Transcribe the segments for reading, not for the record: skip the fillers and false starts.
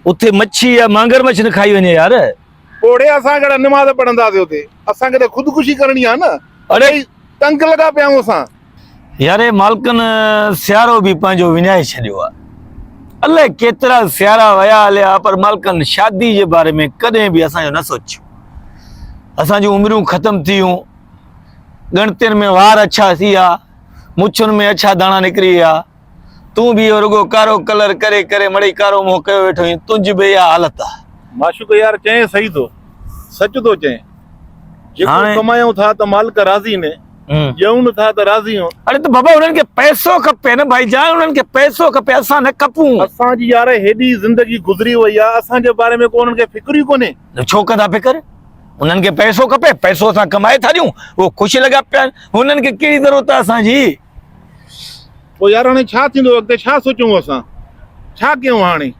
उथे मच्छी या मांगर मछ न खाई वने यार। ओड़े असां कड़ा नमाज पढ़ंदासीं उते, असां के खुदकुशी करणी आ न। अरे तंग लगा पियाऊं असां। यार मालकन सियारो भी पंहिंजो विञाए छॾियो आहे। अलाए केतिरा सियारा वया हलिया, पर मालकन शादी जे बारे में कॾहिं बि असांजो न सोचियो। असां जूं उमिरियूं ख़तम थियूं, गणतियुनि में वार अच्छा थी विया, मुछुनि में अच्छा दाणा निकिरी विया। तूं बि रुगो कारो कलर करे करे मड़ई कारो मुंहुं कयो वेठो आहीं। तुंहिंजी बि इहा हालत आहे। माशूक यार चए सही तो, सच तो चए। जेको कमायूं था त मालिक राज़ी ने, ॼऊं नथा त राज़ी हो। अरे त बाबा उन्हनि खे पैसो खपे न भाईजान, उन्हनि खे पैसो खपे, असां न खपूं। असांजी यार हेॾी ज़िंदगी गुज़री वई आहे, असांजे बारे में को उन्हनि खे फिक्र ई कोन्हे। छो कंदा फिकर? उन्हनि खे पैसो खपे, पैसो असां कमाए था ॾियूं, उहो ख़ुशि लॻा पिया आहिनि। हुननि खे कहिड़ी ज़रूरत आहे असांजी? पोइ यार हाणे छा थींदो अॻिते, छा सोचूं असां, छा कयूं हाणे?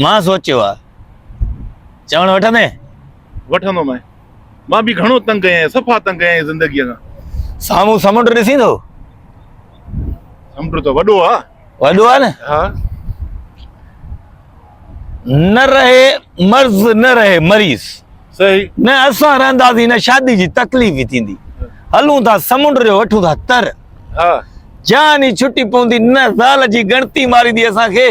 मां सोचियो आहे, चवण वठंदे? वठंदो मां बि घणो तंग आहियां, सफ़ा तंग आहियां ज़िंदगीअ खां। साम्हूं समुंड ॾिसींदो? समुंड त वॾो आहे। वॾो आहे न? हा। न रहे मर्ज़ न रहे मरीज़। सही। न असां रहंदासीं न शादी जी तकलीफ़ थींदी। हलूं था समुंड जो, वठूं था तर। हा। जान ई छुटी पवंदी, न ज़ाल जी गणती मारींदी असांखे,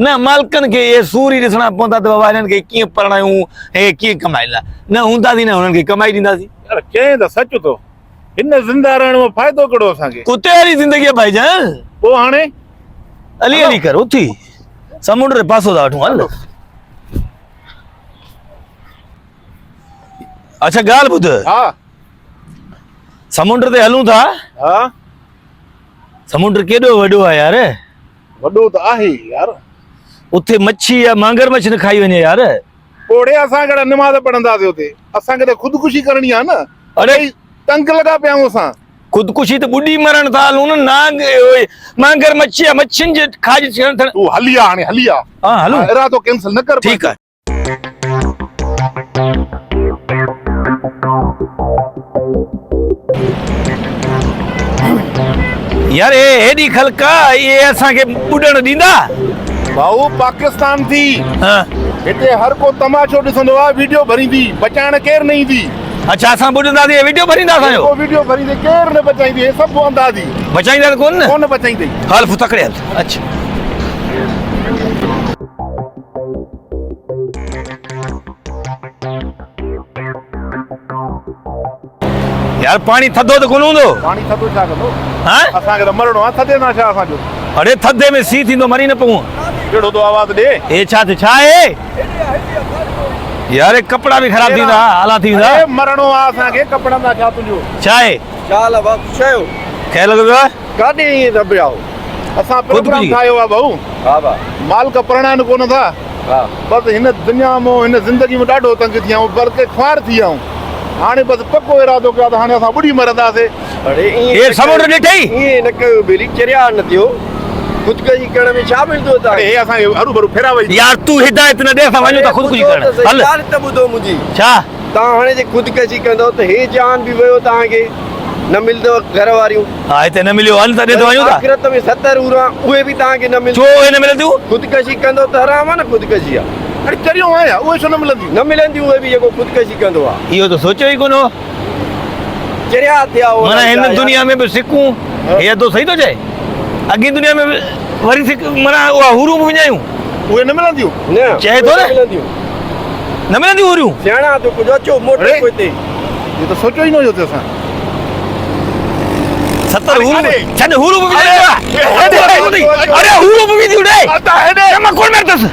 न मालिकनि खे इहे सूरी ॾिसणा पवंदा त बाबा हिननि खे कीअं पढ़ायूं, हे कीअं कमाईंदा। न हूंदासीं न हुननि खे कमाई ॾींदासीं। यार चए त सच तो, हिन ज़िंदा रहण में फ़ाइदो कहिड़ो असांखे? कुते वारी ज़िंदगी आहे भाईजान। पोइ हाणे हली हली कर उथी समुंड जे पासो था वठूं। हल अच्छा ॻाल्हि ॿुध। हा। समुंड ते हलूं था। हा। समुंड केॾो वॾो आहे यार। वॾो त आहे यार। उथे मच्छी या मांगर मछ न खाई वञे यार। ओड़े असां कड़ा नमाज पढ़ंदासीं उते, असां के खुदकुशी करणी आ न। अरे तंग लगा पियाऊं असां। खुदकुशी त ॿुडी मरण था हलूं न। नांग मांगर मच्छी या मच्छियुनि जे खाज थियण। तूं हली आ, हाणे हली आ। हाँ हलूं। इरादो कैंसिल न कर। ठीक है। यार हेॾी ख़लका ये असांखे ॿुॾण ॾींदा? भाऊ पाकिस्तान थी, हाँ। हिते हर को तमाशो ॾिसंदो आहे, वीडियो भरींदी, बचाइण केरु न ईंदी। अच्छा असां ॿुॾंदासीं, वीडियो भरींदा असांजो? को वीडियो भरींदे केरु न बचाईंदी, हे सभु अंदाज़ी। बचाईंदा त कोन न? कोन बचाईंदी। हल फु तकड़े हल। अच्छा यार पानी थधो त कोन हूंदो? पानी थधो छा कंदो? हाँ? असांखे त मरणो आहे, थधे ना छा असांजो? अरे थधे में सी थींदो, मरी न पऊं। कहिड़ो तो आवाज़ ॾे। ए छा थियो? छा आहे यार? कपड़ा भी खराब थींदा, आला थींदा। अरे मरणो आहे असांखे, कपड़नि दा छा तुंहिंजो? छा आहे? छा हाल आहे बाबू? छा आहियो? ख़ैर लॻो पियो आहे? काॾे ईअं दॿियाओ? असां प्रोग्राम ठाहियो आहे भाऊ। हा बा। मालिक परिणाइनि कोन था। हा। बसि हिन दुनिया में, हिन ज़िंदगी में ॾाढो तंग थी वियाऊं, बल्कि ख्वार थी वियाऊं। हाणे बसि पको इरादो कयो त हाणे असां ॿुॾी मरंदासीं। अरे ये समुंड ॾिठई? ईअं न कयो बेली, चरिया न थियो। ख़ुदकुशी करण में छा मिलंदो था? अरे हे असांखे हरू भरू फेरा वई। यार तू हिदायत न दे, असां वञूं था ख़ुदकुशी करण। हल ॻाल्हि त ॿुधो मुंहिंजी। छा? तव्हां हाणे जे ख़ुदकुशी कंदव त हे जान बि वियो तव्हांखे, न मिलंदव घर वारियूं। हा हिते न मिलियो, हल त ॾे त वञूं था। आख़िरत में 70 उरा उहे बि तव्हांखे न मिलंदियूं। छो हे न मिलंदियूं? ख़ुदकुशी कंदो त हराम आहे न, ख़ुदकुशी आहे। अरे चरियो आहियां, उहे छो न मिलंदियूं? न मिलंदियूं उहे बि जेको ख़ुदकुशी कंदो आहे। इहो त सोचियो ई कोन हो। चरिया थिया हो। माना हिन दुनिया में बि सिकूं, हे तो सही थो चए? अॻी दुनिया में वरी सिक माना उहा हुरूं बि विञायूं, उहे न मिलंदियूं। न चए थो न? मिलंदियूं। न मिलंदियूं हुरियूं? सियाणा तो कुझु अचो मोटे कोई ते। ये तो सोचो ही न हुयो ते असां। 70 हुरूं छॾ, हुरूं बि विझायूं। अरे हुरूं बि विझी उड़े। अता हेॾे मां कोन मरदसि।